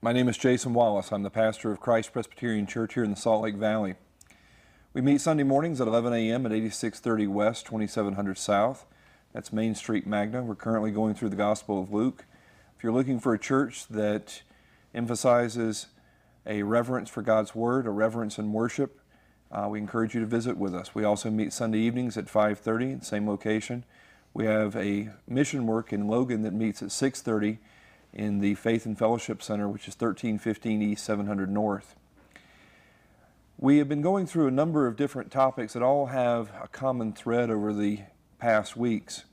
My name is Jason Wallace. I'm the pastor of Christ Presbyterian Church here in the Salt Lake Valley. We meet Sunday mornings at 11 a.m. at 8630 West, 2700 South. That's Main Street, Magna. We're currently going through the Gospel of Luke. If you're looking for a church that emphasizes a reverence for God's Word, a reverence in worship, we encourage you to visit with us. We also meet Sunday evenings at 5:30, same location. We have a mission work in Logan that meets at 6:30 in the Faith and Fellowship Center, which is 1315 East 700 North. We have been going through a number of different topics that all have a common thread over the past weeks,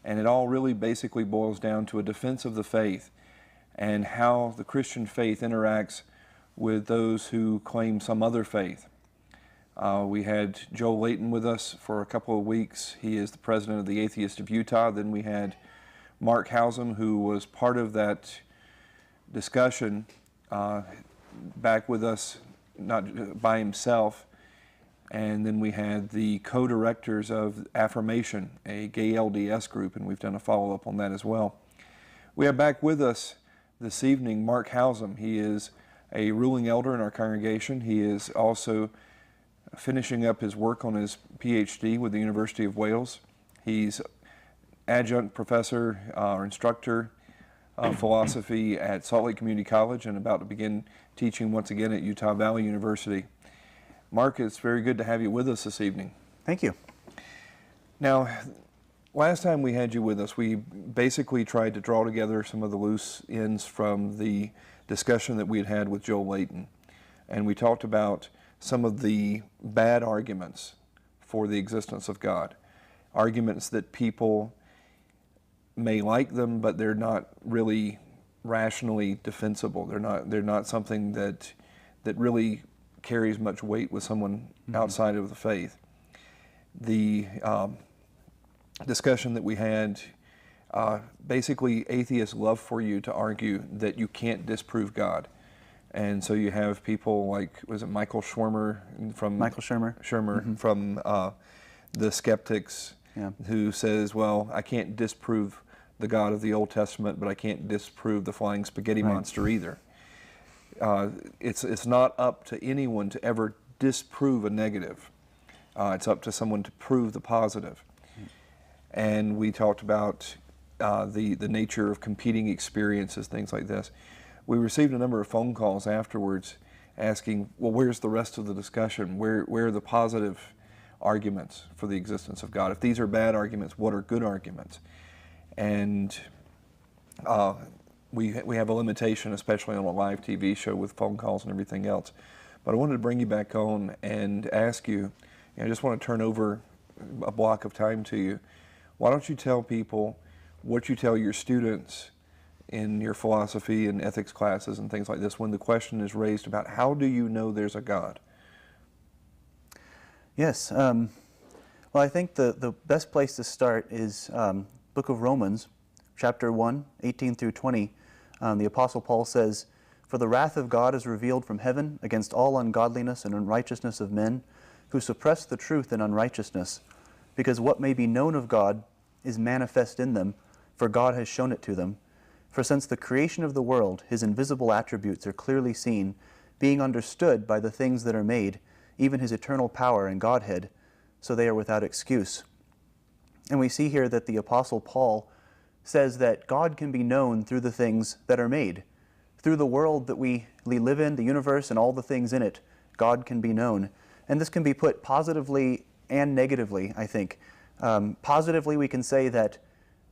and it all really basically boils down to a defense of the faith and how the Christian faith interacts with those who claim some other faith. We had Joel Layton with us for a couple of weeks. He is the president of the Atheists of Utah. Then we had Mark Hausum, who was part of that discussion, back with us, not by himself. And then we had the co-directors of Affirmation, a gay LDS group, and we've done a follow-up on that as well. We have back with us this evening Mark Hausum. He is a ruling elder in our congregation. He is also finishing up his work on his PhD with the University of Wales. He's adjunct professor or instructor of philosophy at Salt Lake Community College and about to begin teaching once again at Utah Valley University. Mark, it's very good to have you with us this evening. Thank you. Now, last time we had you with us, we basically tried to draw together some of the loose ends from the discussion that we had had with Joel Layton. And we talked about some of the bad arguments for the existence of God. Arguments that people may like them, but they're not really rationally defensible. They're not something that really carries much weight with someone outside of the faith. The discussion that we had, basically atheists love for you to argue that you can't disprove God. And so you have people like, was it Michael Shermer from from the Skeptics, who says, well, I can't disprove the God of the Old Testament, but I can't disprove the flying spaghetti monster either. It's not up to anyone to ever disprove a negative. It's up to someone to prove the positive. And we talked about the nature of competing experiences, things like this. We received a number of phone calls afterwards asking, well, where's the rest of the discussion? Where are the positive arguments for the existence of God? If these are bad arguments, what are good arguments? And we have a limitation, especially on a live TV show with phone calls and everything else. But I wanted to bring you back on and ask you, I just want to turn over a block of time to you. Why don't you tell people what you tell your students in your philosophy and ethics classes and things like this when the question is raised about how do you know there's a God? Yes. Well, I think the best place to start is Book of Romans, chapter 1, 18 through 20. The Apostle Paul says, "For the wrath of God is revealed from heaven against all ungodliness and unrighteousness of men, who suppress the truth in unrighteousness, because what may be known of God is manifest in them, for God has shown it to them. For since the creation of the world, his invisible attributes are clearly seen, being understood by the things that are made, even his eternal power and Godhead, so they are without excuse." And we see here that the Apostle Paul says that God can be known through the things that are made. Through the world that we live in, the universe and all the things in it, God can be known. And this can be put positively and negatively, I think. Positively, we can say that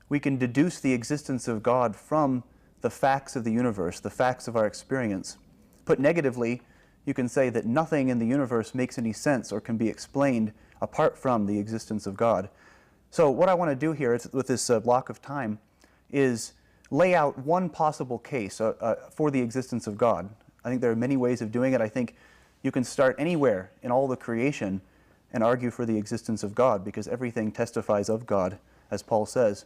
we can deduce the existence of God from the facts of the universe, the facts of our experience. Put negatively, you can say that nothing in the universe makes any sense or can be explained apart from the existence of God. So what I want to do here with this block of time is lay out one possible case for the existence of God. I think there are many ways of doing it. I think you can start anywhere in all the creation and argue for the existence of God, because everything testifies of God, as Paul says.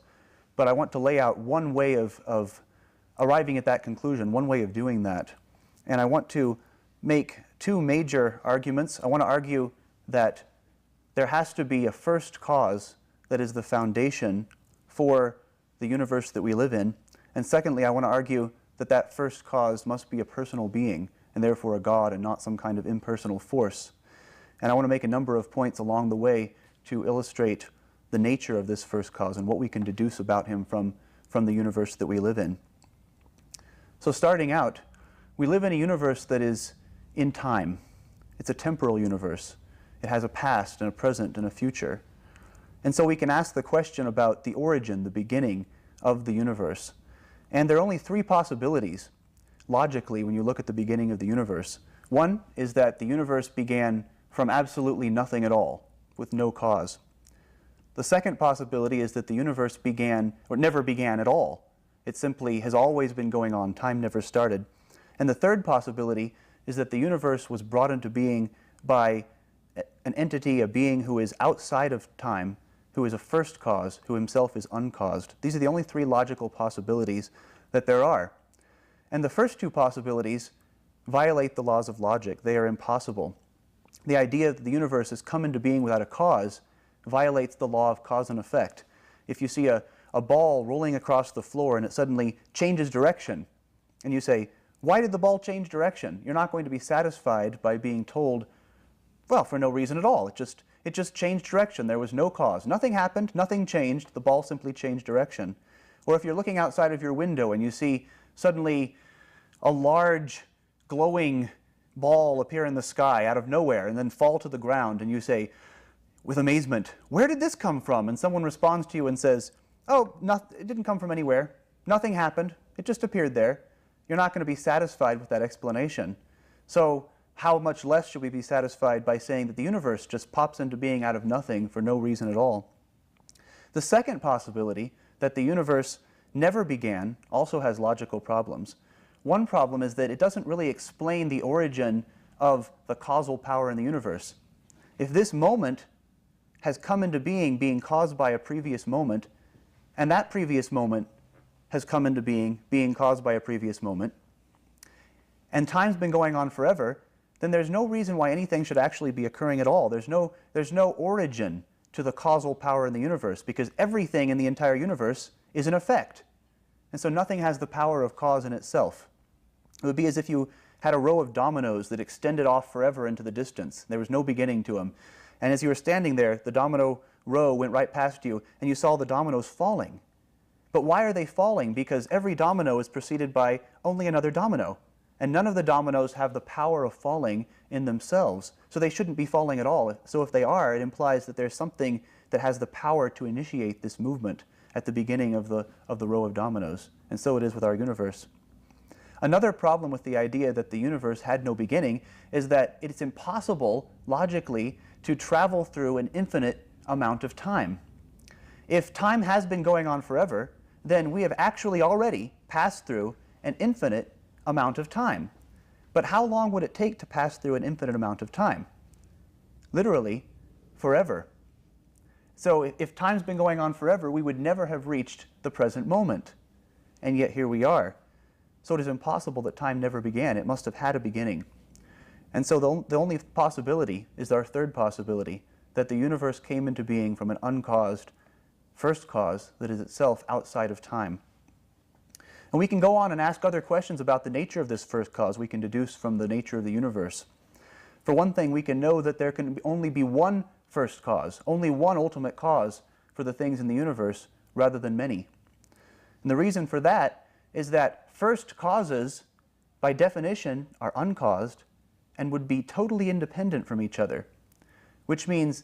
But I want to lay out one way of arriving at that conclusion, one way of doing that. And I want to make two major arguments. I want to argue that there has to be a first cause that is the foundation for the universe that we live in. And secondly, I want to argue that that first cause must be a personal being, and therefore a God and not some kind of impersonal force. And I want to make a number of points along the way to illustrate the nature of this first cause and what we can deduce about him from the universe that we live in. So starting out, we live in a universe that is in time. It's a temporal universe. It has a past and a present and a future. And so we can ask the question about the origin, the beginning of the universe. And there are only three possibilities, logically, when you look at the beginning of the universe. One is that the universe began from absolutely nothing at all, with no cause. The second possibility is that the universe began, or never began at all. It simply has always been going on. Time never started. And the third possibility is that the universe was brought into being by an entity, a being who is outside of time, who is a first cause, who himself is uncaused. These are the only three logical possibilities that there are. And the first two possibilities violate the laws of logic. They are impossible. The idea that the universe has come into being without a cause violates the law of cause and effect. If you see a ball rolling across the floor and it suddenly changes direction, and you say, why did the ball change direction? You're not going to be satisfied by being told, well, for no reason at all. It just changed direction. There was no cause. Nothing happened, nothing changed, the ball simply changed direction. Or if you're looking outside of your window and you see suddenly a large glowing ball appear in the sky out of nowhere and then fall to the ground, and you say, with amazement, where did this come from? And someone responds to you and says, oh, it didn't come from anywhere. Nothing happened. It just appeared there. You're not going to be satisfied with that explanation. So how much less should we be satisfied by saying that the universe just pops into being out of nothing for no reason at all? The second possibility, that the universe never began, also has logical problems. One problem is that it doesn't really explain the origin of the causal power in the universe. If this moment has come into being caused by a previous moment, and that previous moment has come into being caused by a previous moment, and time's been going on forever, then there's no reason why anything should actually be occurring at all. There's no origin to the causal power in the universe, because everything in the entire universe is an effect. And so nothing has the power of cause in itself. It would be as if you had a row of dominoes that extended off forever into the distance. There was no beginning to them. And as you were standing there, the domino row went right past you, and you saw the dominoes falling. But why are they falling? Because every domino is preceded by only another domino. And none of the dominoes have the power of falling in themselves. So they shouldn't be falling at all. So if they are, it implies that there's something that has the power to initiate this movement at the beginning of the row of dominoes. And so it is with our universe. Another problem with the idea that the universe had no beginning is that it's impossible, logically, to travel through an infinite amount of time. If time has been going on forever, then we have actually already passed through an infinite amount of time. But how long would it take to pass through an infinite amount of time? Literally, forever. So if time's been going on forever, we would never have reached the present moment. And yet here we are. So it is impossible that time never began. It must have had a beginning. And so the only possibility is our third possibility, that the universe came into being from an uncaused first cause that is itself outside of time. And we can go on and ask other questions about the nature of this first cause we can deduce from the nature of the universe. For one thing, we can know that there can only be one first cause, only one ultimate cause for the things in the universe rather than many. And the reason for that is that first causes, by definition, are uncaused and would be totally independent from each other, which means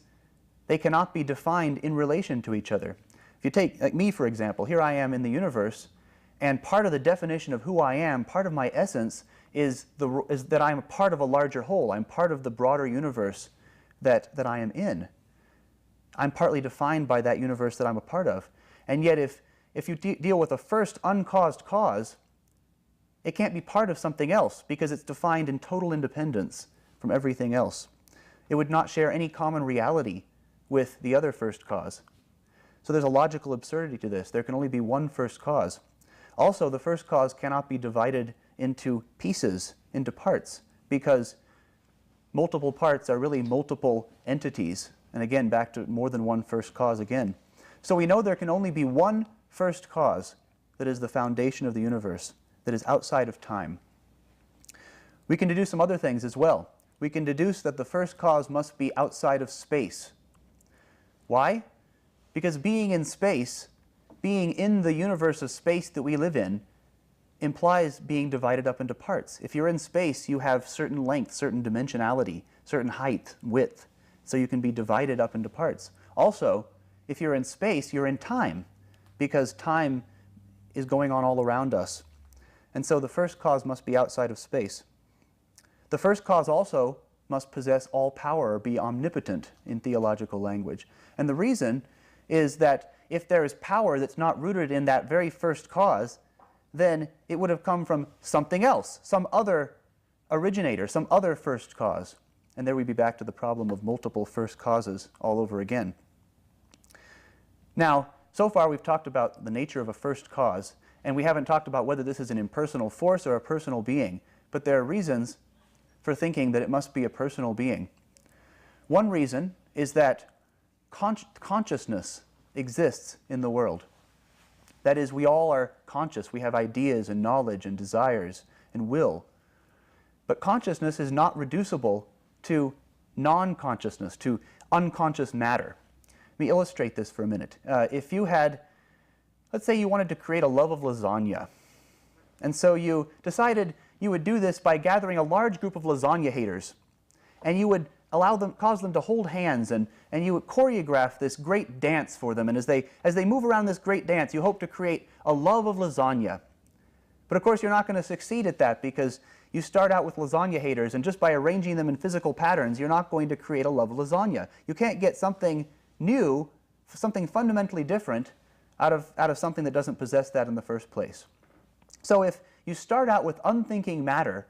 they cannot be defined in relation to each other. If you take, like me, for example, here I am in the universe, and part of the definition of who I am, part of my essence, is that I'm a part of a larger whole. I'm part of the broader universe that I am in. I'm partly defined by that universe that I'm a part of. And yet if you deal with a first uncaused cause, it can't be part of something else because it's defined in total independence from everything else. It would not share any common reality with the other first cause. So there's a logical absurdity to this. There can only be one first cause. Also, the first cause cannot be divided into pieces, into parts, because multiple parts are really multiple entities. And again, back to more than one first cause again. So we know there can only be one first cause that is the foundation of the universe. that is outside of time. We can deduce some other things as well. We can deduce that the first cause must be outside of space. Why? Because being in space, being in the universe of space that we live in, implies being divided up into parts. If you're in space, you have certain length, certain dimensionality, certain height, width, so you can be divided up into parts. Also, if you're in space, you're in time, because time is going on all around us. And so the first cause must be outside of space. The first cause also must possess all power or be omnipotent in theological language. And the reason is that if there is power that's not rooted in that very first cause, then it would have come from something else, some other originator, some other first cause. And there we'd be back to the problem of multiple first causes all over again. Now, so far we've talked about the nature of a first cause, and we haven't talked about whether this is an impersonal force or a personal being, but there are reasons for thinking that it must be a personal being. One reason is that consciousness exists in the world. That is, we all are conscious. We have ideas and knowledge and desires and will. But consciousness is not reducible to non-consciousness, to unconscious matter. Let me illustrate this for a minute. If you had, let's say you wanted to create a love of lasagna, and so you decided you would do this by gathering a large group of lasagna haters, and you would cause them to hold hands, and you would choreograph this great dance for them. And as they move around this great dance, you hope to create a love of lasagna. But of course, you're not going to succeed at that, because you start out with lasagna haters, and just by arranging them in physical patterns, you're not going to create a love of lasagna. You can't get something new, something fundamentally different, out of something that doesn't possess that in the first place. So if you start out with unthinking matter,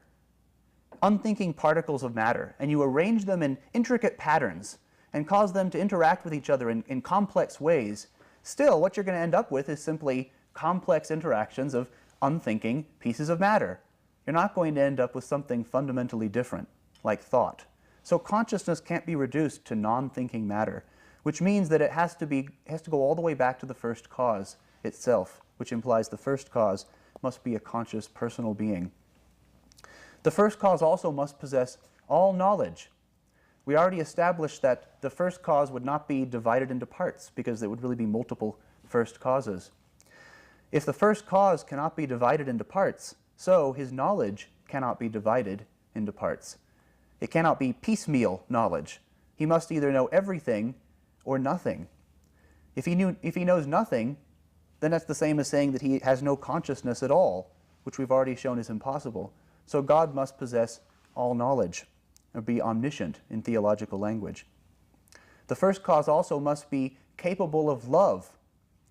unthinking particles of matter, and you arrange them in intricate patterns and cause them to interact with each other in complex ways, still what you're going to end up with is simply complex interactions of unthinking pieces of matter. You're not going to end up with something fundamentally different, like thought. So consciousness can't be reduced to non-thinking matter, which means that it has to go all the way back to the first cause itself, which implies the first cause must be a conscious personal being. The first cause also must possess all knowledge. We already established that the first cause would not be divided into parts, because there would really be multiple first causes. If the first cause cannot be divided into parts, so his knowledge cannot be divided into parts. It cannot be piecemeal knowledge. He must either know everything or nothing. If he knows nothing, then that's the same as saying that he has no consciousness at all, which we've already shown is impossible. So God must possess all knowledge, or be omniscient in theological language. The first cause also must be capable of love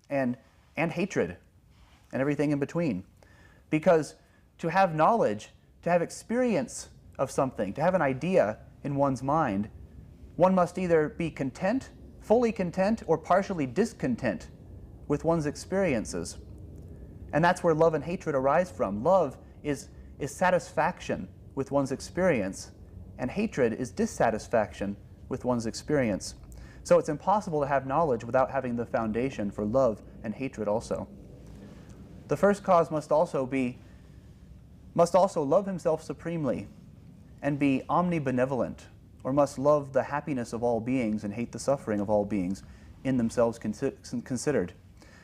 and hatred and everything in between. Because to have knowledge, to have experience of something, to have an idea in one's mind, one must either be content, fully content, or partially discontent with one's experiences. And that's where love and hatred arise from. Love is satisfaction with one's experience, and hatred is dissatisfaction with one's experience. So it's impossible to have knowledge without having the foundation for love and hatred also. The first cause must also love himself supremely and be omnibenevolent, or must love the happiness of all beings and hate the suffering of all beings in themselves considered.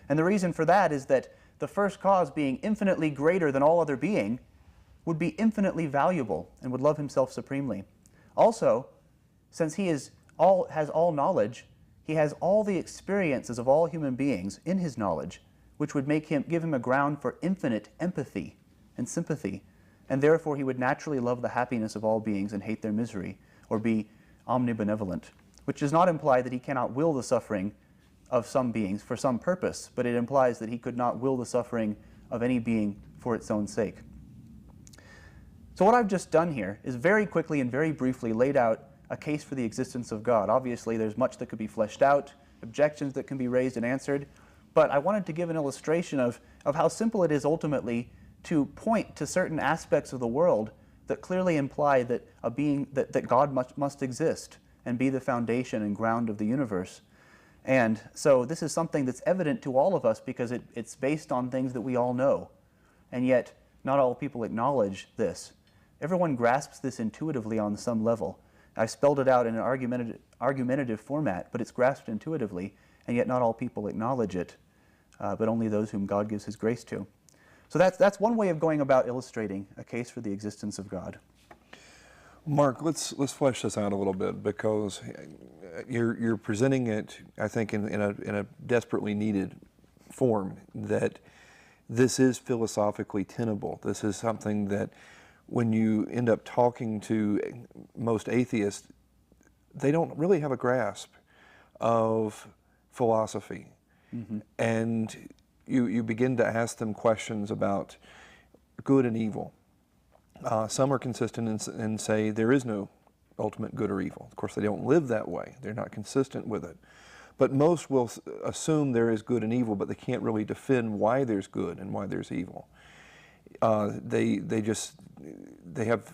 And the reason for that is that the first cause, being infinitely greater than all other being, would be infinitely valuable and would love himself supremely. Also, since he has all knowledge, he has all the experiences of all human beings in his knowledge, which would give him a ground for infinite empathy and sympathy, and therefore he would naturally love the happiness of all beings and hate their misery, or be omnibenevolent, which does not imply that he cannot will the suffering of some beings for some purpose, but it implies that he could not will the suffering of any being for its own sake. So what I've just done here is very quickly and very briefly laid out a case for the existence of God. Obviously, there's much that could be fleshed out, objections that can be raised and answered, but I wanted to give an illustration of how simple it is ultimately to point to certain aspects of the world that clearly imply that that God must exist and be the foundation and ground of the universe. And so this is something that's evident to all of us because it's based on things that we all know. And yet not all people acknowledge this. Everyone grasps this intuitively on some level. I spelled it out in an argumentative format, but it's grasped intuitively, and yet not all people acknowledge it, but only those whom God gives his grace to. So that's one way of going about illustrating a case for the existence of God. Mark, let's flesh this out a little bit, because you're presenting it, I think, in a desperately needed form, that this is philosophically tenable. This is something that when you end up talking to most atheists, they don't really have a grasp of philosophy. Mm-hmm. And you begin to ask them questions about good and evil. Some are consistent and say there is no ultimate good or evil. Of course, they don't live that way. They're not consistent with it. But most will assume there is good and evil, but they can't really defend why there's good and why there's evil. They have,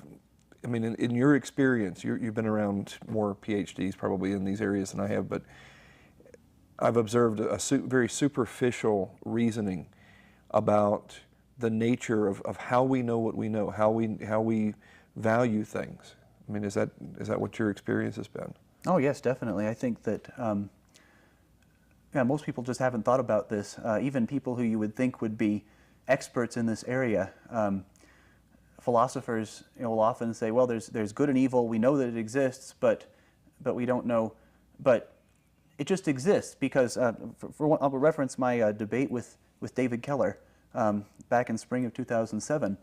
I mean, in your experience, you've been around more PhDs probably in these areas than I have, but I've observed a very superficial reasoning about the nature of how we know what we know, how we value things. I mean, is that what your experience has been? Oh yes, definitely. I think that most people just haven't thought about this. Even people who you would think would be experts in this area. Philosophers, will often say, well, there's good and evil. We know that it exists, but we don't know. But it just exists because, I'll reference my debate with David Keller back in spring of 2007,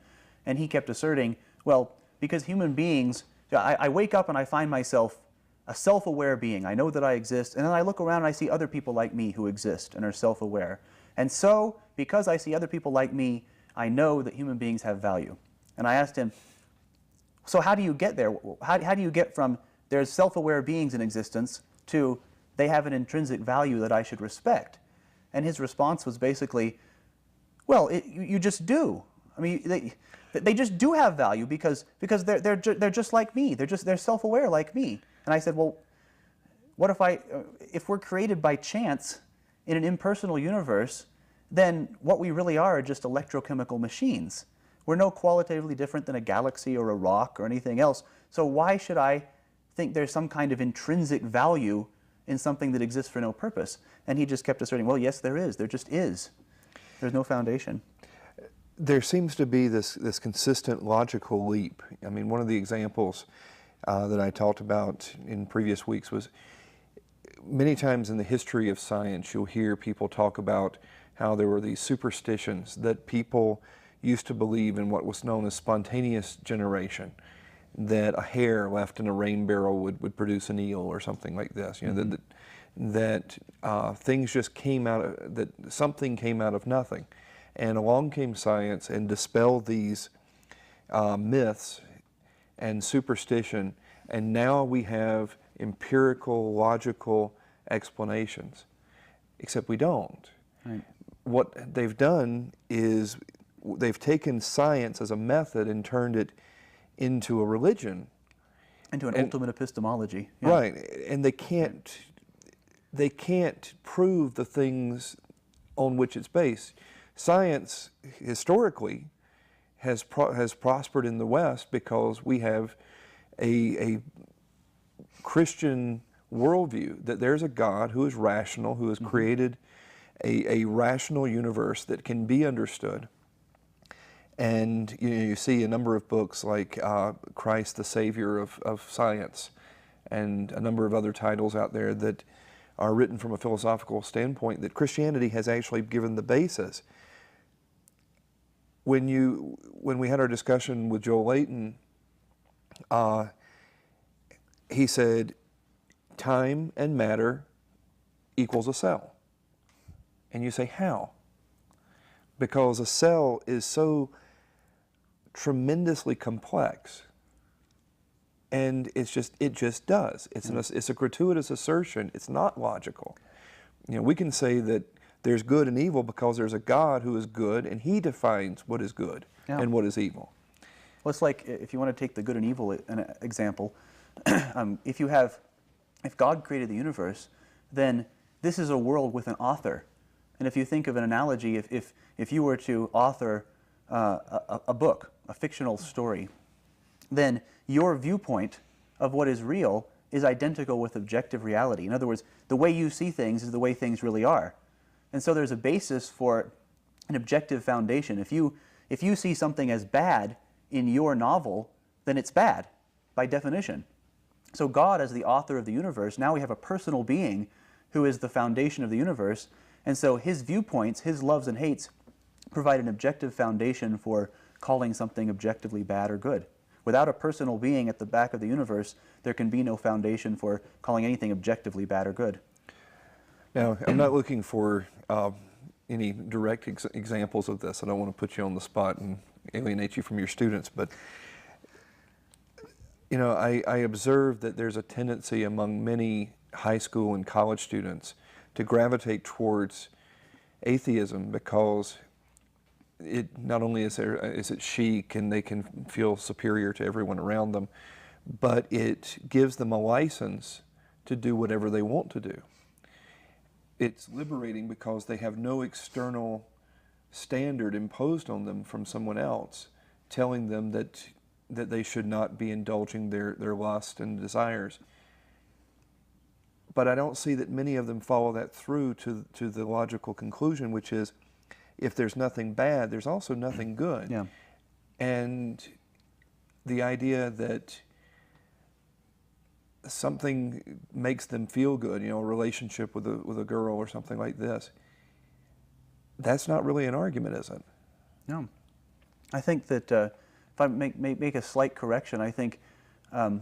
and he kept asserting, well, because human beings, I wake up and I find myself a self-aware being. I know that I exist, and then I look around and I see other people like me who exist and are self-aware. And so, because I see other people like me, I know that human beings have value. And I asked him, so how do you get there? How do you get from there's self-aware beings in existence to they have an intrinsic value that I should respect? And his response was basically, well, you just do. I mean, they just do have value because they're just like me. They're self-aware like me. And I said, well, what if we're created by chance in an impersonal universe, then what we really are just electrochemical machines. We're no qualitatively different than a galaxy or a rock or anything else. So why should I think there's some kind of intrinsic value in something that exists for no purpose? And he just kept asserting, well, yes, there is. There just is. There's no foundation. There seems to be this consistent logical leap. I mean, one of the examples that I talked about in previous weeks was many times in the history of science, you'll hear people talk about how there were these superstitions that people used to believe in what was known as spontaneous generation, that a hair left in a rain barrel would produce an eel or something like this. You know, mm-hmm. that things just came out of, that something came out of nothing. And along came science and dispelled these myths and superstition, and now we have empirical, logical explanations, except we don't. Right. What they've done is they've taken science as a method and turned it into a religion. Into an ultimate epistemology. Yeah. Right, and they can't prove the things on which it's based. Science, historically, has prospered in the West because we have a Christian worldview that there's a God who is rational, who has mm-hmm. created a rational universe that can be understood. And you see a number of books like Christ the Savior of Science, and a number of other titles out there that are written from a philosophical standpoint that Christianity has actually given the basis. When we had our discussion with Joel Layton, he said, time and matter equals a cell. And you say, how? Because a cell is so tremendously complex, and it just does. It's a gratuitous assertion. It's not logical. You know, we can say that there's good and evil because there's a God who is good, and He defines what is good yeah. and what is evil. Well, it's like if you want to take the good and evil example, if God created the universe, then this is a world with an author. And if you think of an analogy, if you were to author a book, a fictional story, then your viewpoint of what is real is identical with objective reality. In other words, the way you see things is the way things really are. And so there's a basis for an objective foundation. If you see something as bad in your novel, then it's bad by definition. So God, as the author of the universe, now we have a personal being who is the foundation of the universe. And so his viewpoints, his loves and hates, provide an objective foundation for calling something objectively bad or good. Without a personal being at the back of the universe, there can be no foundation for calling anything objectively bad or good. Now, I'm not looking for any direct examples of this. I don't want to put you on the spot and alienate you from your students, but I observe that there's a tendency among many high school and college students to gravitate towards atheism because it not only is it chic and they can feel superior to everyone around them, but it gives them a license to do whatever they want to do. It's liberating because they have no external standard imposed on them from someone else telling them that they should not be indulging their lust and desires. But I don't see that many of them follow that through to the logical conclusion, which is if there's nothing bad, there's also nothing good. Yeah. And the idea that something makes them feel good, a relationship with a girl or something like this, that's not really an argument, is it? No. I think that if I make a slight correction, I think a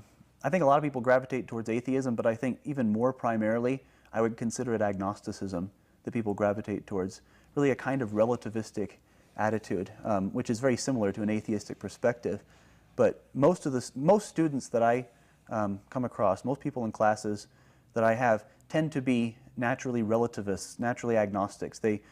lot of people gravitate towards atheism, but I think even more primarily, I would consider it agnosticism that people gravitate towards. Really a kind of relativistic attitude, which is very similar to an atheistic perspective. But most students that I come across, most people in classes that I have, tend to be naturally relativists, naturally agnostics. They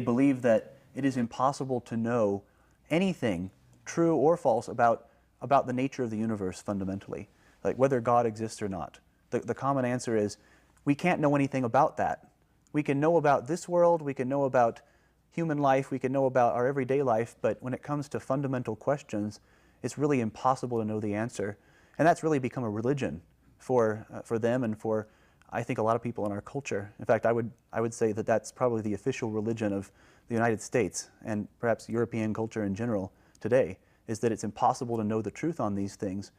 believe that it is impossible to know anything, true or false, about the nature of the universe fundamentally, like whether God exists or not. The common answer is we can't know anything about that. We can know about this world, we can know about human life, we can know about our everyday life, but when it comes to fundamental questions, it's really impossible to know the answer. And that's really become a religion for them and for, I think, a lot of people in our culture. In fact, I would say that that's probably the official religion of the United States and perhaps European culture in general today, is that it's impossible to know the truth on these things.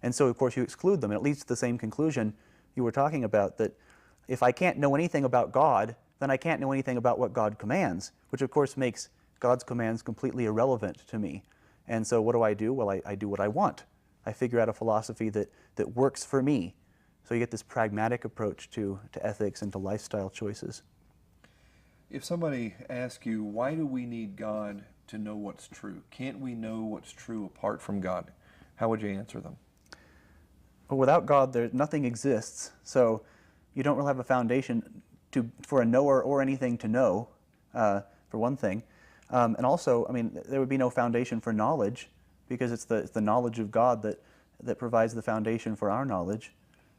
And so, of course, you exclude them, and it leads to the same conclusion you were talking about, that if I can't know anything about God, then I can't know anything about what God commands, which of course makes God's commands completely irrelevant to me. And so what do? Well, I do what I want. I figure out a philosophy that works for me. So you get this pragmatic approach to ethics and to lifestyle choices. If somebody asks you, why do we need God to know what's true? Can't we know what's true apart from God? How would you answer them? Well, without God, nothing exists. So you don't really have a foundation for a knower or anything to know, for one thing. And also, there would be no foundation for knowledge, because it's the knowledge of God that provides the foundation for our knowledge.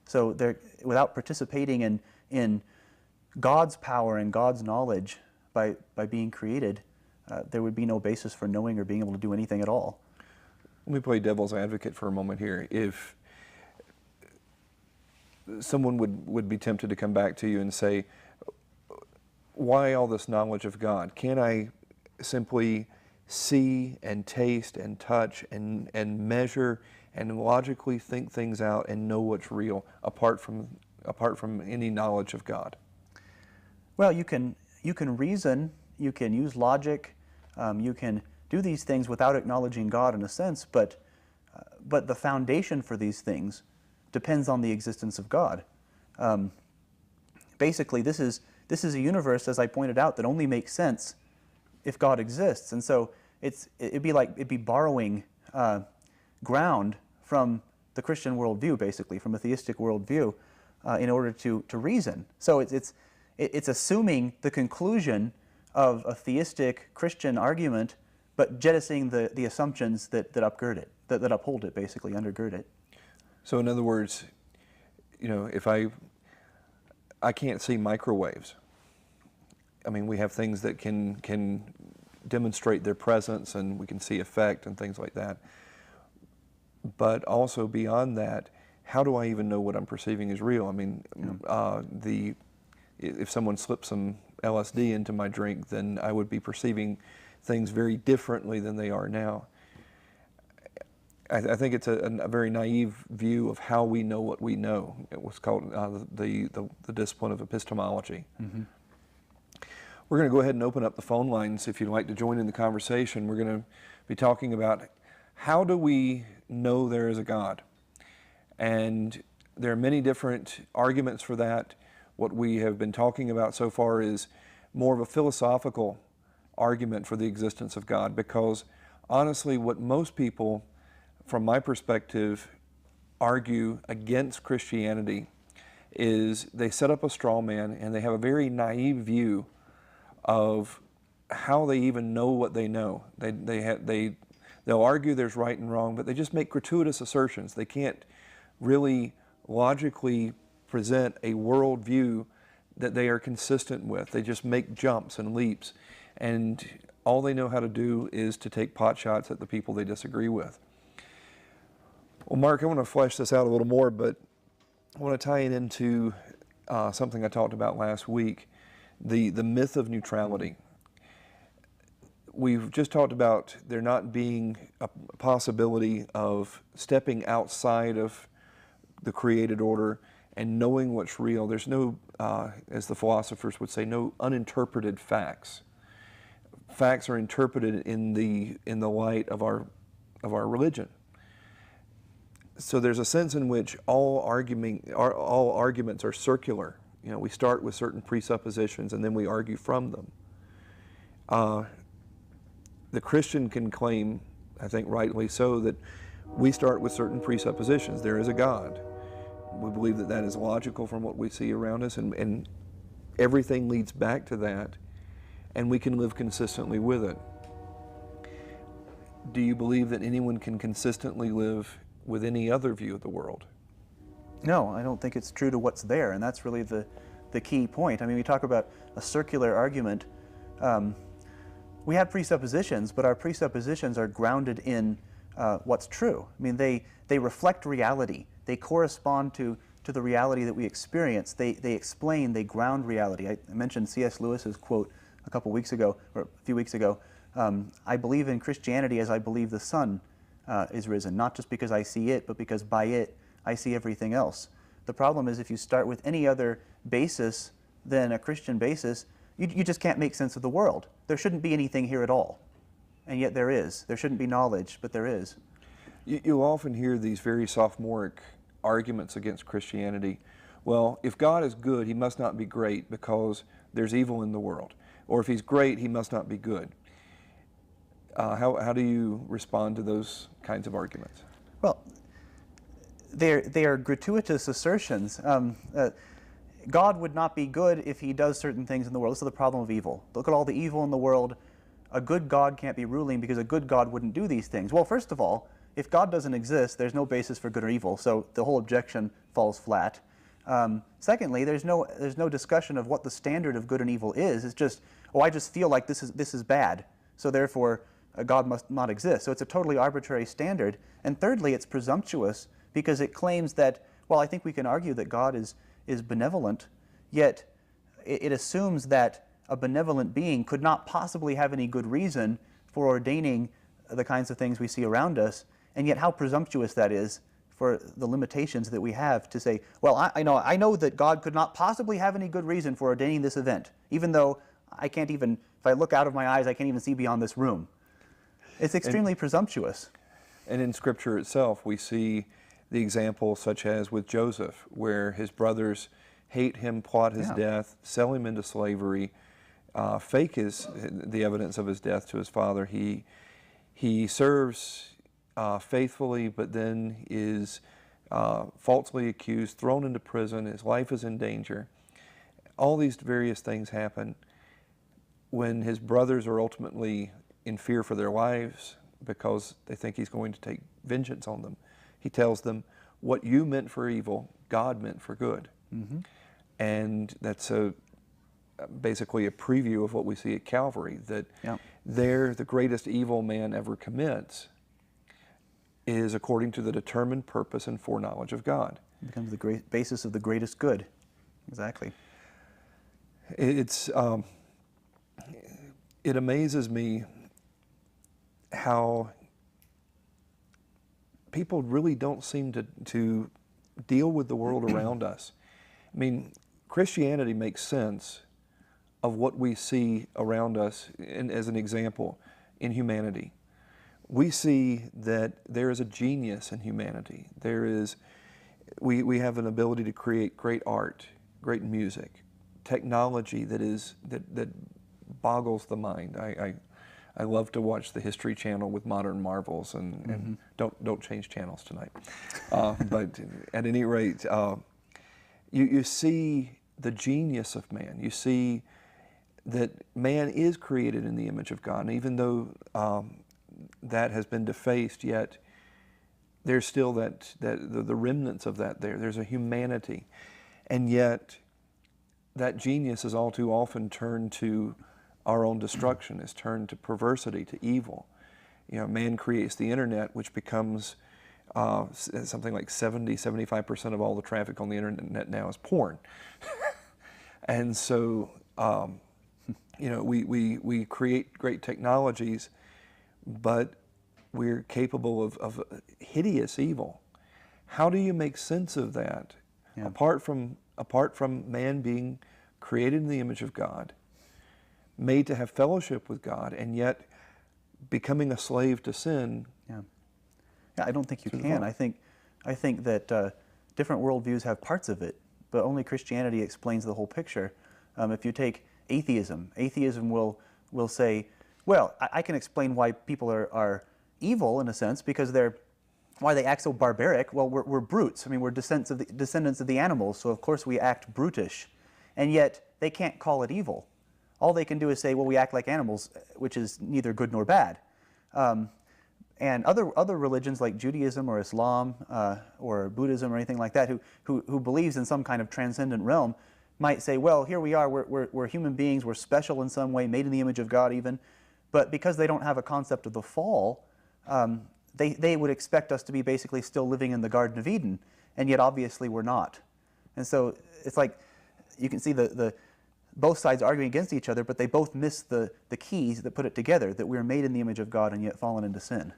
So without participating in God's power and God's knowledge by being created, there would be no basis for knowing or being able to do anything at all. Let me play devil's advocate for a moment here. If someone would be tempted to come back to you and say, why all this knowledge of God? Can't I simply see and taste and touch and measure and logically think things out and know what's real apart from any knowledge of God? Well, you can reason, you can use logic, you can do these things without acknowledging God in a sense, but the foundation for these things depends on the existence of God. Basically, this is a universe, as I pointed out, that only makes sense if God exists, and so it'd be borrowing ground from the Christian worldview, basically from a theistic worldview, in order to reason. So it's assuming the conclusion of a theistic Christian argument, but jettisoning the assumptions that upgird it, that uphold it, basically undergird it. So in other words, if I can't see microwaves. We have things that can demonstrate their presence and we can see effect and things like that. But also beyond that, how do I even know what I'm perceiving is real? I mean, if someone slips some LSD into my drink, then I would be perceiving things very differently than they are now. I think it's a very naive view of how we know what we know. It was called the discipline of epistemology. Mm-hmm. We're going to go ahead and open up the phone lines if you'd like to join in the conversation. We're going to be talking about how do we know there is a God? And there are many different arguments for that. What we have been talking about so far is more of a philosophical argument for the existence of God, because honestly, what most people, from my perspective, argue against Christianity is they set up a straw man and they have a very naive view of how they even know what they know. They'll argue there's right and wrong, but they just make gratuitous assertions. They can't really logically present a worldview that they are consistent with. They just make jumps and leaps, and all they know how to do is to take pot shots at the people they disagree with. Well, Mark, I want to flesh this out a little more, but I want to tie it into something I talked about last week, the myth of neutrality. We've just talked about there not being a possibility of stepping outside of the created order and knowing what's real. There's no, as the philosophers would say, no uninterpreted facts. Facts are interpreted in the light of our religion. So there's a sense in which all arguments are circular. You know, we start with certain presuppositions and then we argue from them. The Christian can claim, I think rightly so, that we start with certain presuppositions. There is a God. We believe that that is logical from what we see around us, and everything leads back to that, and we can live consistently with it. Do you believe that anyone can consistently live with any other view of the world? No, I don't think it's true to what's there, and that's really the key point. I mean, we talk about a circular argument. We have presuppositions, but our presuppositions are grounded in what's true. I mean, they reflect reality. They correspond to the reality that we experience. They explain, they ground reality. I mentioned C.S. Lewis's quote a couple weeks ago, or a few weeks ago. I believe in Christianity as I believe the sun is risen, not just because I see it, but because by it I see everything else. The problem is if you start with any other basis than a Christian basis, you just can't make sense of the world. There shouldn't be anything here at all, and yet there is. There shouldn't be knowledge, but there is. You'll often hear these very sophomoric arguments against Christianity. Well, if God is good, he must not be great because there's evil in the world. Or if he's great, he must not be good. How do you respond to those kinds of arguments? Well, they are gratuitous assertions. God would not be good if he does certain things in the world. This is the problem of evil. Look at all the evil in the world. A good God can't be ruling because a good God wouldn't do these things. Well, first of all, if God doesn't exist, there's no basis for good or evil, so the whole objection falls flat. Secondly, there's no discussion of what the standard of good and evil is. It's just, oh, I just feel like this is bad, so therefore God must not exist. So it's a totally arbitrary standard. And thirdly, it's presumptuous because it claims that, well, I think we can argue that God is benevolent, yet it assumes that a benevolent being could not possibly have any good reason for ordaining the kinds of things we see around us, and yet how presumptuous that is for the limitations that we have to say, well, I know that God could not possibly have any good reason for ordaining this event, even though I can't even, if I look out of my eyes, I can't even see beyond this room. It's extremely presumptuous. And in Scripture itself, we see the example such as with Joseph, where his brothers hate him, plot his death, sell him into slavery, fake the evidence of his death to his father. He serves faithfully, but then is falsely accused, thrown into prison. His life is in danger. All these various things happen when his brothers are ultimately in fear for their lives because they think he's going to take vengeance on them. He tells them, what you meant for evil, God meant for good. Mm-hmm. And that's basically a preview of what we see at Calvary, that Yeah. there the greatest evil man ever commits is according to the determined purpose and foreknowledge of God. It becomes the great basis of the greatest good. Exactly. It's it amazes me how people really don't seem to deal with the world around us. I mean, Christianity makes sense of what we see around us, as an example, in humanity. We see that there is a genius in humanity. We have an ability to create great art, great music, technology that boggles the mind. I love to watch the History Channel with Modern Marvels, and don't change channels tonight. But at any rate, you see the genius of man. You see that man is created in the image of God, and even though that has been defaced, yet there's still the remnants of that there. There's a humanity, and yet that genius is all too often turned to our own destruction, is turned to perversity, to evil. You know, man creates the internet, which becomes something like 75% of all the traffic on the internet now is porn. And so, you know, we create great technologies, but we're capable of hideous evil. How do you make sense of that? Yeah. Apart from man being created in the image of God, made to have fellowship with God, and yet becoming a slave to sin. Yeah. Yeah, I don't think you can. I think that different worldviews have parts of it, but only Christianity explains the whole picture. If you take atheism will say, well, I can explain why people are evil in a sense, because why they act so barbaric. Well, we're brutes. I mean, we're descendants of the animals, so of course we act brutish, and yet they can't call it evil. All they can do is say, well, we act like animals, which is neither good nor bad. And other religions like Judaism or Islam or Buddhism or anything like that, who believes in some kind of transcendent realm, might say, well, here we are, we're human beings, we're special in some way, made in the image of God even, but because they don't have a concept of the fall, they would expect us to be basically still living in the Garden of Eden, and yet obviously we're not. And so it's like you can see the both sides arguing against each other, but they both miss the keys that put it together, that we're made in the image of God and yet fallen into sin.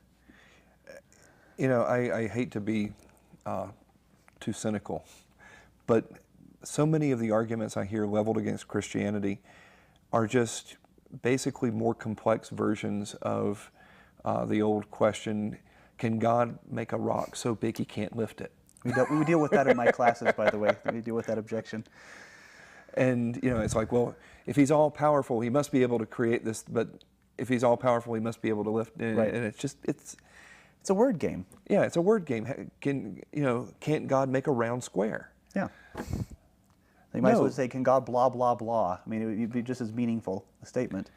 You know, I hate to be too cynical, but so many of the arguments I hear leveled against Christianity are just basically more complex versions of the old question, can God make a rock so big he can't lift it? We deal with that in my classes, by the way. We deal with that objection. And, you know, it's like, well, if he's all powerful, he must be able to create this, but if he's all powerful, he must be able to lift it. Right. And it's a word game. Yeah, it's a word game. Can't God make a round square? Yeah. They might as well say, can God blah, blah, blah? I mean, it would be just as meaningful a statement.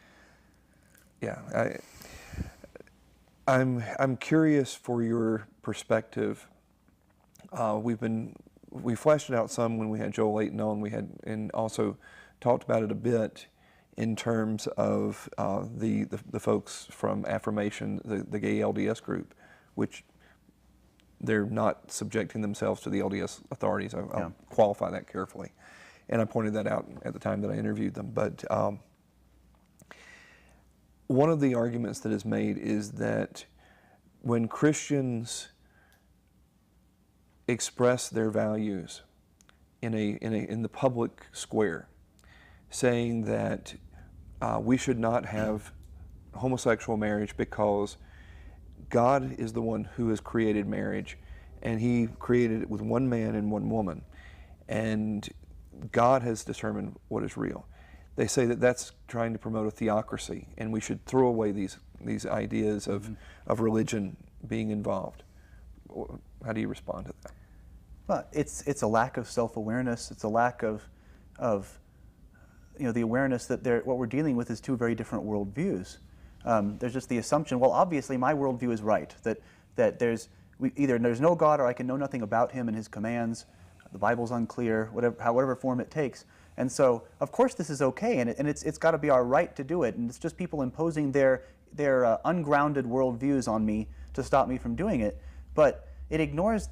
Yeah. I'm curious for your perspective. We fleshed it out some when we had Joel Layton on. And also talked about it a bit in terms of the folks from Affirmation, the gay LDS group, which they're not subjecting themselves to the LDS authorities. I'll qualify that carefully. And I pointed that out at the time that I interviewed them. But one of the arguments that is made is that when Christians express their values in the public square, saying that we should not have homosexual marriage because God is the one who has created marriage, and He created it with one man and one woman, and God has determined what is real. They say that that's trying to promote a theocracy, and we should throw away these ideas of religion being involved. How do you respond to that? Well, it's a lack of self-awareness. It's a lack of the awareness that what we're dealing with is two very different worldviews. There's just the assumption, well, obviously my worldview is right, that either there's no God or I can know nothing about Him and His commands. the Bible's unclear, whatever form it takes. And so, of course, this is okay, and it's got to be our right to do it. And it's just people imposing their ungrounded worldviews on me to stop me from doing it. But it ignores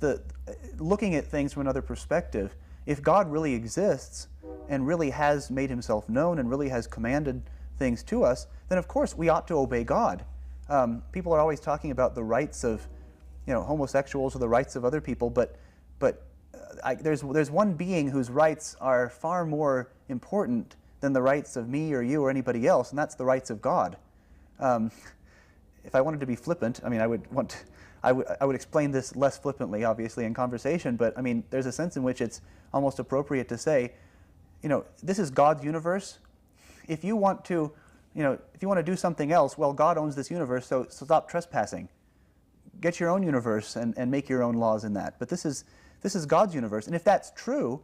looking at things from another perspective. If God really exists and really has made himself known and really has commanded things to us, then of course we ought to obey God. People are always talking about the rights of, homosexuals or the rights of other people, but there's one being whose rights are far more important than the rights of me or you or anybody else, and that's the rights of God. If I wanted to be flippant, I would explain this less flippantly, obviously, in conversation, but there's a sense in which it's almost appropriate to say, this is God's universe. If you want to do something else, well, God owns this universe, so stop trespassing. Get your own universe and make your own laws in that. But this is God's universe, and if that's true,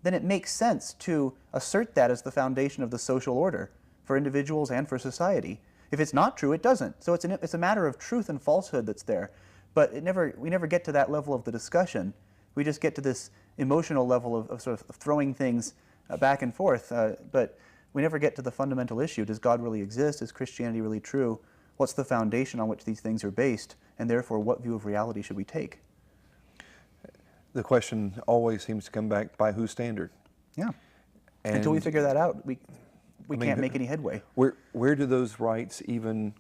then it makes sense to assert that as the foundation of the social order for individuals and for society. If it's not true, it doesn't. So it's a matter of truth and falsehood that's there. But we never get to that level of the discussion. We just get to this emotional level of sort of throwing things back and forth. But we never get to the fundamental issue. Does God really exist? Is Christianity really true? What's the foundation on which these things are based? And therefore, what view of reality should we take? The question always seems to come back, by whose standard? Yeah. And until we figure that out, we can't make any headway. Where do those rights even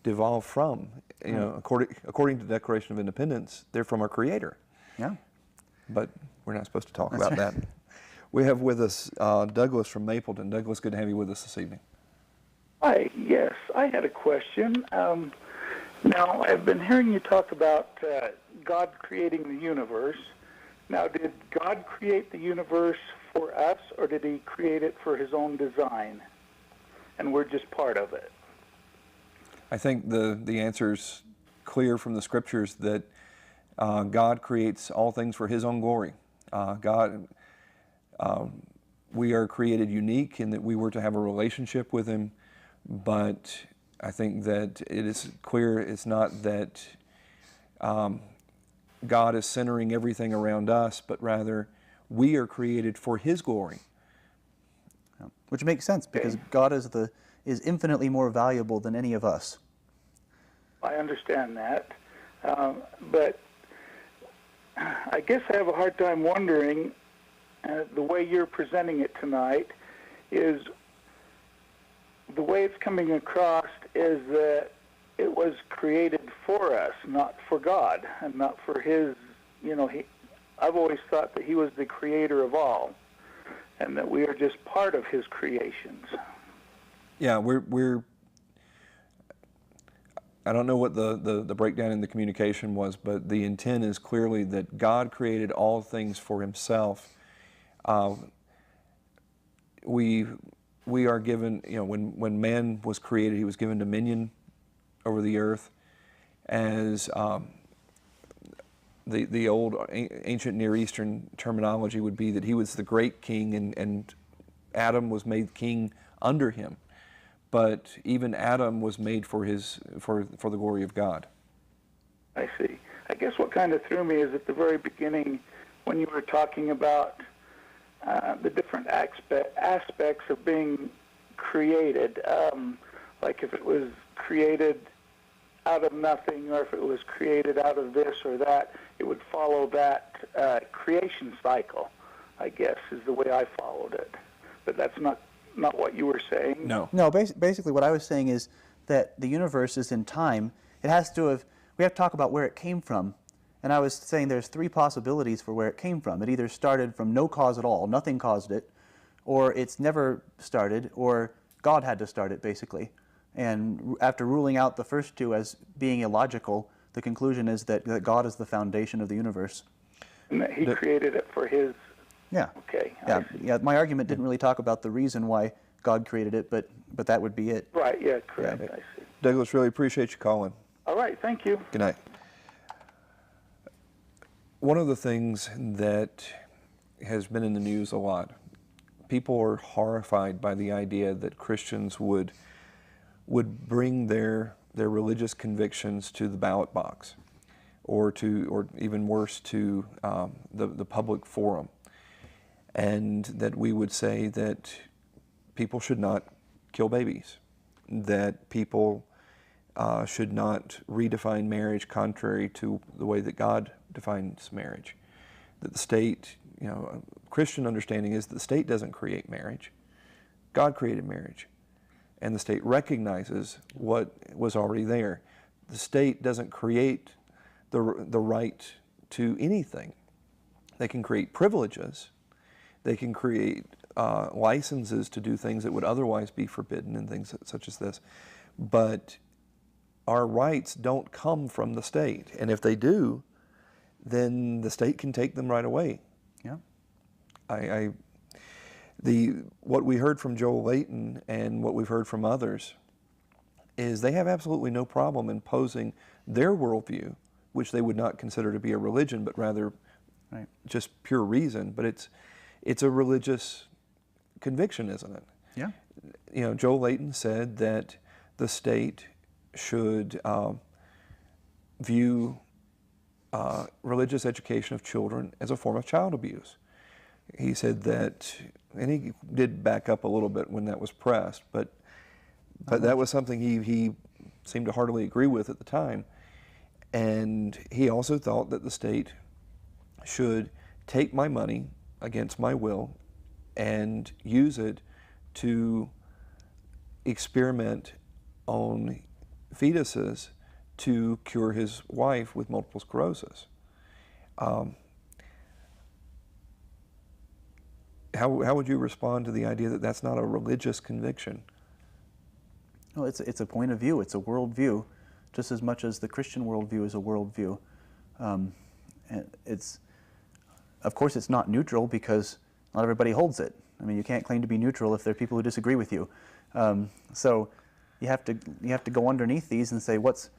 devolve from? According to the Declaration of Independence, they're from our Creator. Yeah. But we're not supposed to talk That's about right. that. We have with us Douglas from Mapleton. Douglas, good to have you with us this evening. Hi, yes, I had a question. Now, I've been hearing you talk about God creating the universe. Now, did God create the universe for us, or did he create it for his own design? And we're just part of it. I think the answer's clear from the Scriptures that God creates all things for his own glory. We are created unique in that we were to have a relationship with him, but I think that it is clear it's not that God is centering everything around us, but rather we are created for his glory. Yeah. Which makes sense, because God is infinitely more valuable than any of us. I understand that. But I guess I have a hard time wondering, the way you're presenting it tonight is, the way it's coming across is that it was created for us, not for God, and not for his, I've always thought that he was the creator of all, and that we are just part of his creations. Yeah, I don't know what the breakdown in the communication was, but the intent is clearly that God created all things for himself. We are given, when man was created, he was given dominion over the earth, as the old ancient Near Eastern terminology would be that he was the great king, and Adam was made king under him. But even Adam was made for the glory of God. I see. I guess what kind of threw me is at the very beginning, when you were talking about the different aspects of being created, like if it was created out of nothing, or if it was created out of this or that, it would follow that creation cycle, I guess, is the way I followed it. But that's not what you were saying. No, basically what I was saying is that the universe is in time. We have to talk about where it came from. And I was saying there's three possibilities for where it came from. It either started from no cause at all, nothing caused it, or it's never started, or God had to start it, basically. And after ruling out the first two as being illogical, the conclusion is that God is the foundation of the universe. And that he created it for his... Yeah. Okay. Yeah. My argument didn't really talk about the reason why God created it, but that would be it. Right. Yeah. Correct. Yeah. I see. Douglas, really appreciate you calling. All right. Thank you. Good night. One of the things that has been in the news a lot, people are horrified by the idea that Christians would bring their religious convictions to the ballot box, or even worse, to the public forum. and that we would say that people should not kill babies, that people should not redefine marriage contrary to the way that God defines marriage, that the state, a Christian understanding is that the state doesn't create marriage. God created marriage, and the state recognizes what was already there. The state doesn't create the right to anything. They can create privileges. They can create licenses to do things that would otherwise be forbidden and things such as this. But our rights don't come from the state. And if they do, then the state can take them right away. Yeah. What we heard from Joel Layton and what we've heard from others is they have absolutely no problem imposing their worldview, which they would not consider to be a religion, but rather Right. just pure reason. But it's a religious conviction, isn't it? Yeah. Joel Layton said that the state should view religious education of children as a form of child abuse. He said that, and he did back up a little bit when that was pressed, but that was something he seemed to heartily agree with at the time. And he also thought that the state should take my money against my will and use it to experiment on fetuses to cure his wife with multiple sclerosis. How would you respond to the idea that that's not a religious conviction? No, it's a point of view. It's a worldview, just as much as the Christian worldview is a worldview. And of course, it's not neutral because not everybody holds it. I mean, you can't claim to be neutral if there are people who disagree with you. So you have to go underneath these and say what's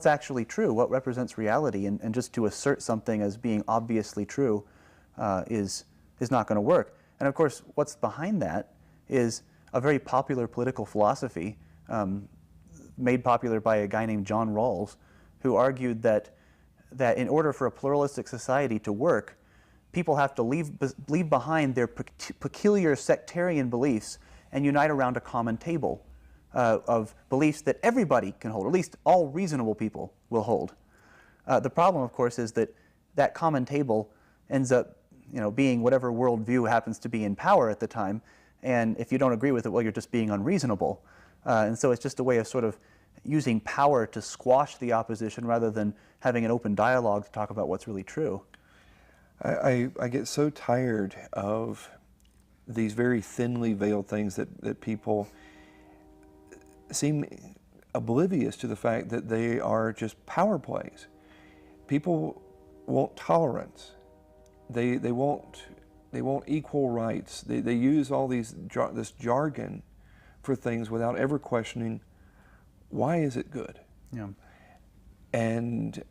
actually true, what represents reality, and just to assert something as being obviously true is not going to work. And of course, what's behind that is a very popular political philosophy made popular by a guy named John Rawls, who argued that in order for a pluralistic society to work, people have to leave behind their peculiar sectarian beliefs and unite around a common table of beliefs that everybody can hold, or at least all reasonable people will hold. The problem, of course, is that common table ends up being whatever worldview happens to be in power at the time, and if you don't agree with it, well, you're just being unreasonable. And so it's just a way of sort of using power to squash the opposition rather than having an open dialogue to talk about what's really true. I get so tired of these very thinly veiled things that people seem oblivious to the fact that they are just power plays. People want tolerance. They want equal rights. They use all this jargon for things without ever questioning why is it good. Yeah. And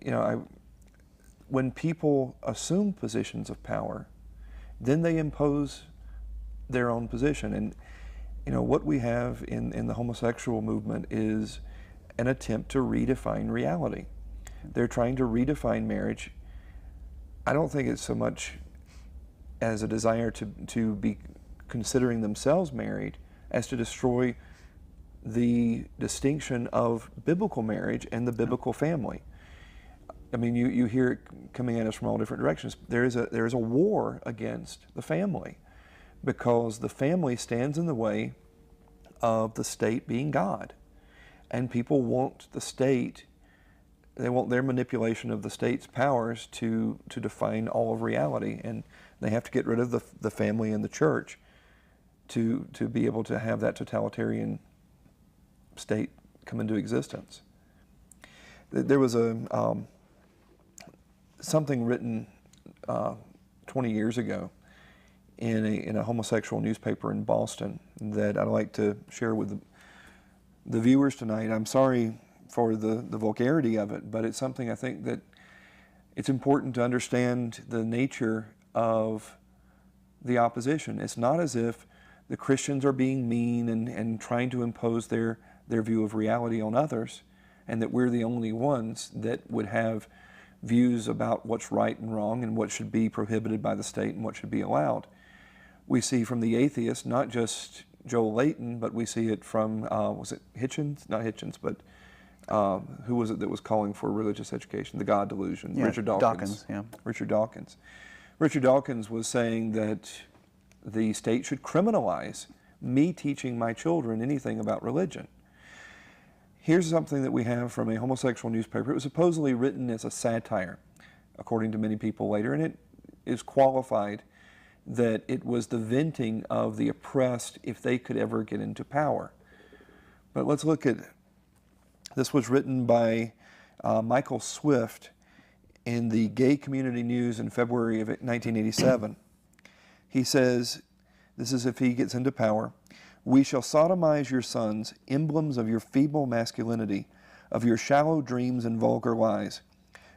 when people assume positions of power, then they impose their own position. And what we have in the homosexual movement is an attempt to redefine reality. They're trying to redefine marriage. I don't think it's so much as a desire to be considering themselves married as to destroy the distinction of biblical marriage and the biblical family. I mean, you hear it coming at us from all different directions. There is a war against the family because the family stands in the way of the state being God. And people want the state, they want their manipulation of the state's powers to define all of reality. And they have to get rid of the family and the church to be able to have that totalitarian state come into existence. There was something written 20 years ago in a homosexual newspaper in Boston that I'd like to share with the viewers tonight. I'm sorry for the vulgarity of it, but it's something I think that it's important to understand the nature of the opposition. It's not as if the Christians are being mean and trying to impose their view of reality on others, and that we're the only ones that would have views about what's right and wrong and what should be prohibited by the state and what should be allowed. We see from the atheists, not just Joel Layton, but we see it from, was it Hitchens? Not Hitchens, but who was it that was calling for religious education? The God Delusion. Yeah, Richard Dawkins. yeah. Richard Dawkins. Richard Dawkins was saying that the state should criminalize me teaching my children anything about religion. Here's something that we have from a homosexual newspaper. It was supposedly written as a satire, according to many people later, and it is qualified that it was the venting of the oppressed if they could ever get into power. But let's look at, this was written by Michael Swift in the Gay Community News in February of 1987. He says, this is if he gets into power, "We shall sodomize your sons, emblems of your feeble masculinity, of your shallow dreams and vulgar lies.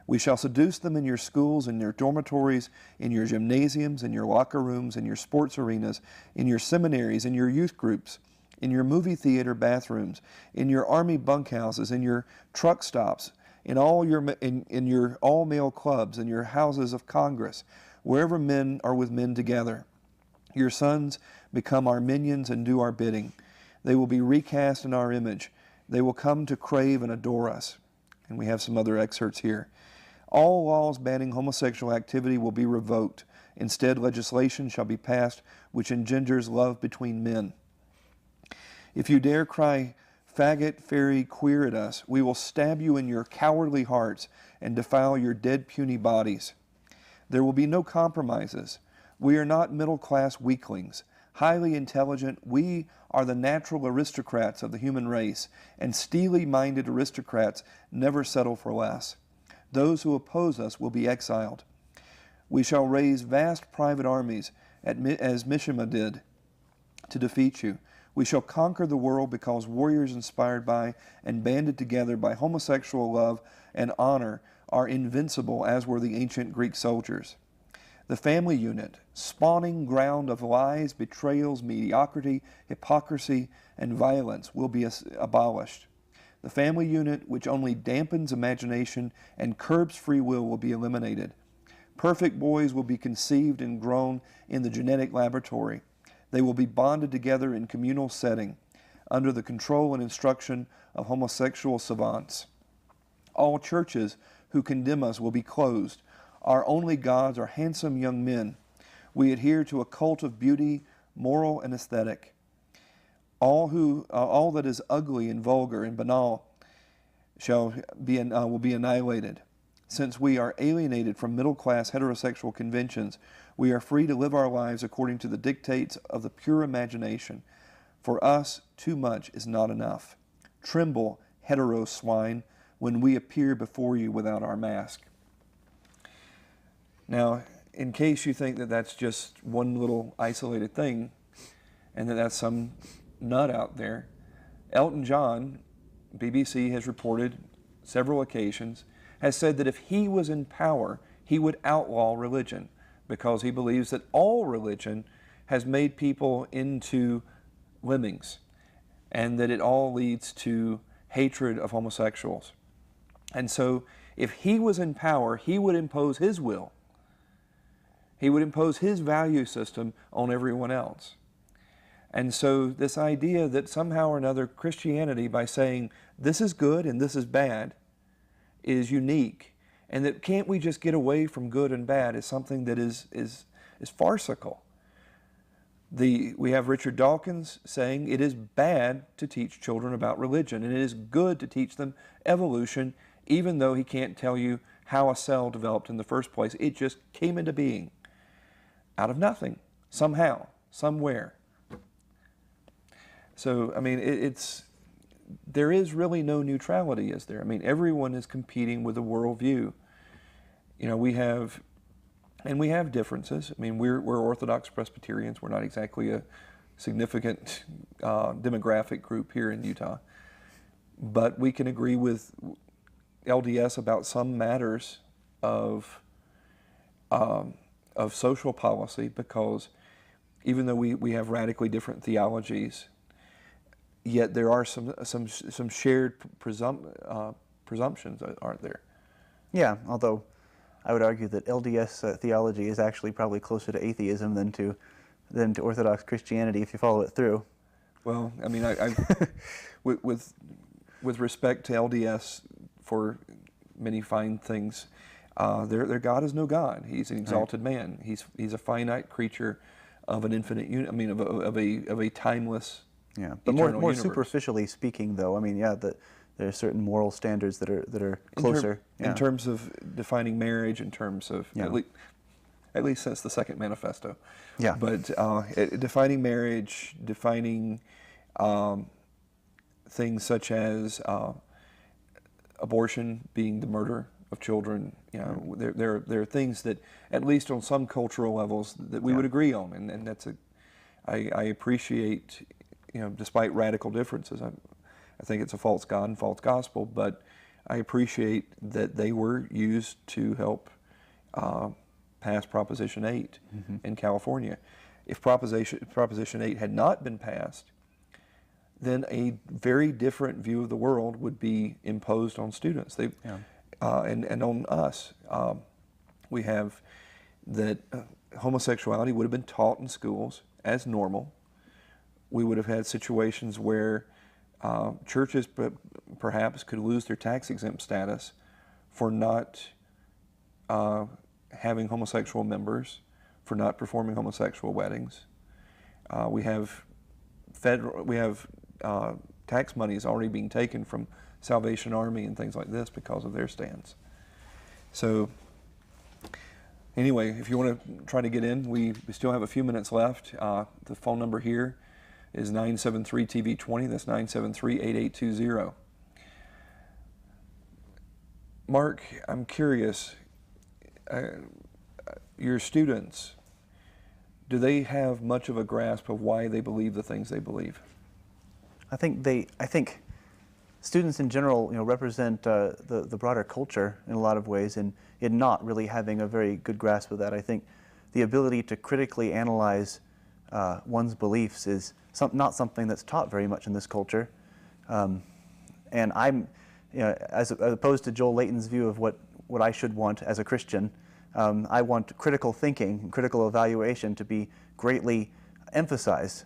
We shall seduce them in your schools, in your dormitories, in your gymnasiums, in your locker rooms, in your sports arenas, in your seminaries, in your youth groups, in your movie theater bathrooms, in your army bunkhouses, in your truck stops, in your all-male clubs, in your houses of Congress, wherever men are with men together. Your sons become our minions and do our bidding. They will be recast in our image. They will come to crave and adore us." And we have some other excerpts here. "All laws banning homosexual activity will be revoked. Instead, legislation shall be passed which engenders love between men. If you dare cry, 'Faggot, fairy, queer' at us, we will stab you in your cowardly hearts and defile your dead puny bodies. There will be no compromises. We are not middle-class weaklings. Highly intelligent, we are the natural aristocrats of the human race, and steely-minded aristocrats never settle for less. Those who oppose us will be exiled. We shall raise vast private armies, as Mishima did, to defeat you. We shall conquer the world because warriors inspired by and banded together by homosexual love and honor are invincible, as were the ancient Greek soldiers. The family unit, spawning ground of lies, betrayals, mediocrity, hypocrisy, and violence, will be abolished. The family unit, which only dampens imagination and curbs free will be eliminated. Perfect boys will be conceived and grown in the genetic laboratory. They will be bonded together in communal setting, under the control and instruction of homosexual savants. All churches who condemn us will be closed. Our only gods are handsome young men. We adhere to a cult of beauty, moral and aesthetic. All that is ugly and vulgar and banal will be annihilated. Since we are alienated from middle-class heterosexual conventions, we are free to live our lives according to the dictates of the pure imagination. For us, too much is not enough. Tremble, hetero swine, when we appear before you without our mask." Now, in case you think that that's just one little isolated thing, and that that's some nut out there, Elton John, BBC has reported several occasions, has said that if he was in power, he would outlaw religion because he believes that all religion has made people into lemmings and that it all leads to hatred of homosexuals. And so if he was in power, he would impose his will. He would impose his value system on everyone else. And so this idea that somehow or another Christianity, by saying this is good and this is bad, is unique, and that can't we just get away from good and bad, is something that is farcical. We have Richard Dawkins saying it is bad to teach children about religion, and it is good to teach them evolution, even though he can't tell you how a cell developed in the first place. It just came into being out of nothing, somehow, somewhere. So, I mean, there is really no neutrality, is there? I mean, everyone is competing with a worldview. You know, we have differences. I mean, we're Orthodox Presbyterians. We're not exactly a significant demographic group here in Utah. But we can agree with LDS about some matters of social policy, because even though we have radically different theologies, yet there are some shared presumptions, aren't there? Yeah, although I would argue that LDS theology is actually probably closer to atheism than to than to Orthodox Christianity if you follow it through. Well, I mean, with respect to LDS for many fine things, their God is no God. He's an exalted man. He's a finite creature of an infinite of a timeless. Yeah, but more universe. superficially speaking, though, I mean, yeah, there are certain moral standards that are closer. In terms of defining marriage, in terms of at least since the Second Manifesto. Yeah. But defining marriage, defining things such as abortion being the murder of children, there are things that, at least on some cultural levels, that we would agree on, and that's I appreciate, despite radical differences, I think it's a false God and false gospel, but I appreciate that they were used to help pass Proposition 8 in California. If Proposition 8 had not been passed, then a very different view of the world would be imposed on students. And on us. We have that homosexuality would have been taught in schools as normal. We would have had situations where churches perhaps could lose their tax-exempt status for not having homosexual members, for not performing homosexual weddings. We have tax monies already being taken from Salvation Army and things like this because of their stance. So anyway, if you want to try to get in, we still have a few minutes left. The phone number here is 973-TV20. That's 973-8820. Mark, I'm curious, your students, do they have much of a grasp of why they believe the things they believe? I think students in general, represent the broader culture in a lot of ways, and in not really having a very good grasp of that. I think the ability to critically analyze one's beliefs is not something that's taught very much in this culture. And I'm, as opposed to Joel Layton's view of what I should want as a Christian, I want critical thinking and critical evaluation to be greatly emphasized,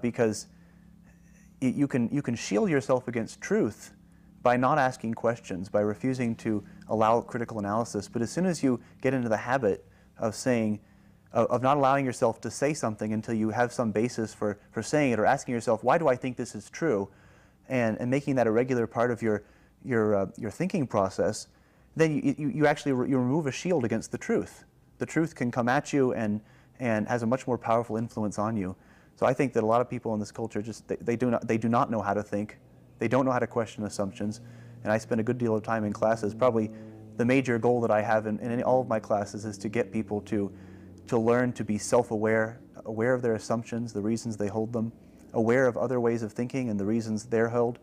because you can shield yourself against truth by not asking questions, by refusing to allow critical analysis. But as soon as you get into the habit of of not allowing yourself to say something until you have some basis for saying it, or asking yourself, why do I think this is true, and making that a regular part of your thinking process, then you actually remove a shield against the truth. The truth can come at you and has a much more powerful influence on you. So I think that a lot of people in this culture they do not know how to think. They don't know how to question assumptions. And I spend a good deal of time in classes. Probably the major goal that I have in all of my classes is to get people to learn to be self-aware, aware of their assumptions, the reasons they hold them, aware of other ways of thinking and the reasons they're held,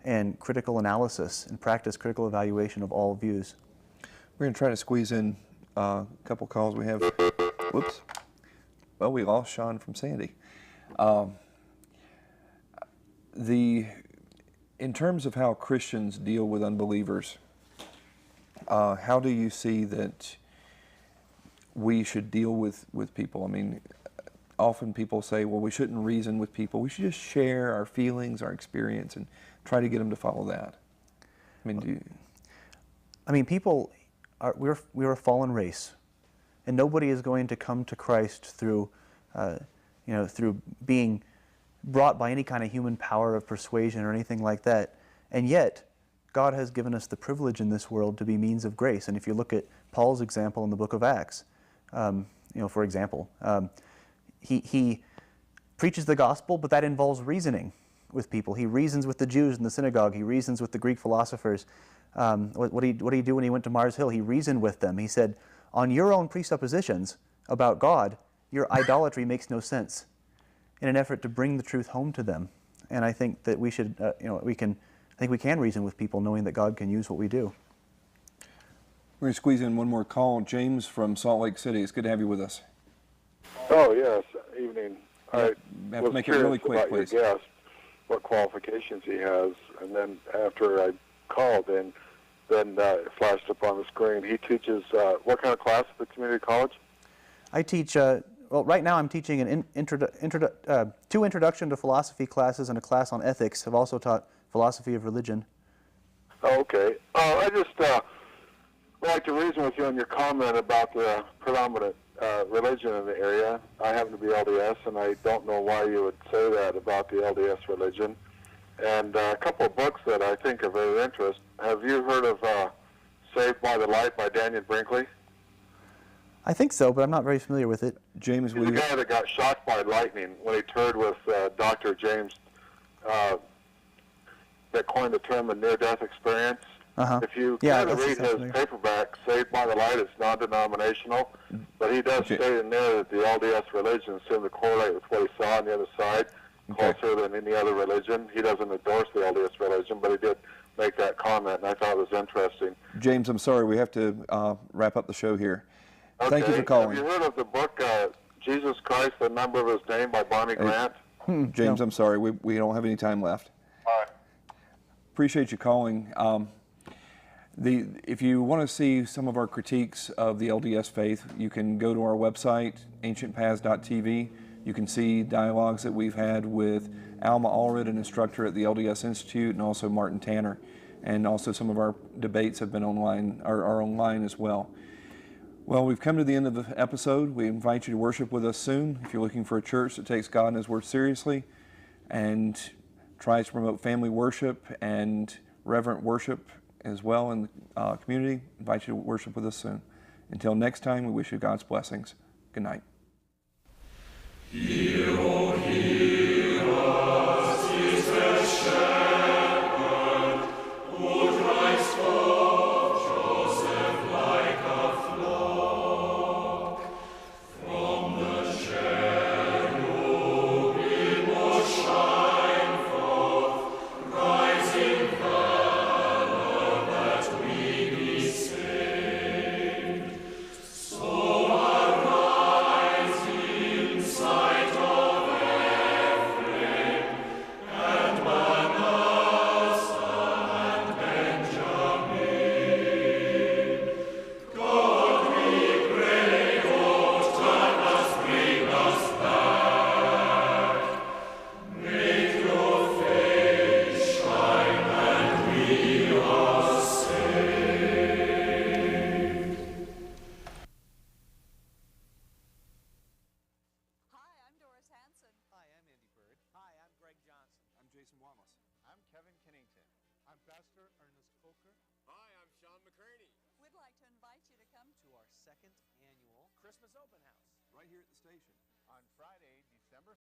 and critical analysis and practice critical evaluation of all views. We're going to try to squeeze in a couple calls. We have, whoops, well, we lost Sean from Sandy. In terms of how Christians deal with unbelievers, how do you see that we should deal with people? I mean, often people say, well, we shouldn't reason with people. We should just share our feelings, our experience, and try to get them to follow that. I mean, people we're a fallen race, and nobody is going to come to Christ through being brought by any kind of human power of persuasion or anything like that. And yet, God has given us the privilege in this world to be means of grace. And if you look at Paul's example in the book of Acts, for example, he preaches the gospel, but that involves reasoning with people. He reasons with the Jews in the synagogue. He reasons with the Greek philosophers. What did he do when he went to Mars Hill? He reasoned with them. He said, on your own presuppositions about God, your idolatry makes no sense, in an effort to bring the truth home to them. And I think that we should, we can reason with people, knowing that God can use what we do. We're going to squeeze in one more call. James from Salt Lake City. It's good to have you with us. Oh, yes. Evening. I have to make it really quick, please. Your guest, what qualifications he has, and then after I called in, then it flashed up on the screen. He teaches what kind of class at the community college? I teach well, right now I'm teaching two introduction to philosophy classes and a class on ethics. I've also taught philosophy of religion. Okay. I just like to reason with you on your comment about the predominant religion in the area. I happen to be LDS, and I don't know why you would say that about the LDS religion. And a couple of books that I think are very interesting. Have you heard of Saved by the Light by Daniel Brinkley? I think so, but I'm not very familiar with it. James, He's will the you? guy that got shocked by lightning when he toured with Dr. James that coined the term a near-death experience. Uh-huh. If you Yeah, kind of that's read his familiar. paperback, Saved by the Light, it's non-denominational, but he does Okay. state in there that the LDS religion seemed to correlate with what he saw on the other side Okay. closer than any other religion. He doesn't endorse the LDS religion, but he did make that comment, and I thought it was interesting. James, I'm sorry, we have to wrap up the show here. Okay. Thank you for calling. Have you heard of the book Jesus Christ, the Number of His Name by Bonnie Grant? James, No. I'm sorry, we don't have any time left. All right. Appreciate you calling. If you want to see some of our critiques of the LDS faith, you can go to our website, ancientpaths.tv. You can see dialogues that we've had with Alma Allred, an instructor at the LDS Institute, and also Martin Tanner. And also some of our debates have been online, are online as well. Well, we've come to the end of the episode. We invite you to worship with us soon. If you're looking for a church that takes God and His Word seriously and tries to promote family worship and reverent worship as well in the community, invite you to worship with us soon. Until next time, we wish you God's blessings. Good night. Second annual Christmas Open House Right here at the station. on Friday, December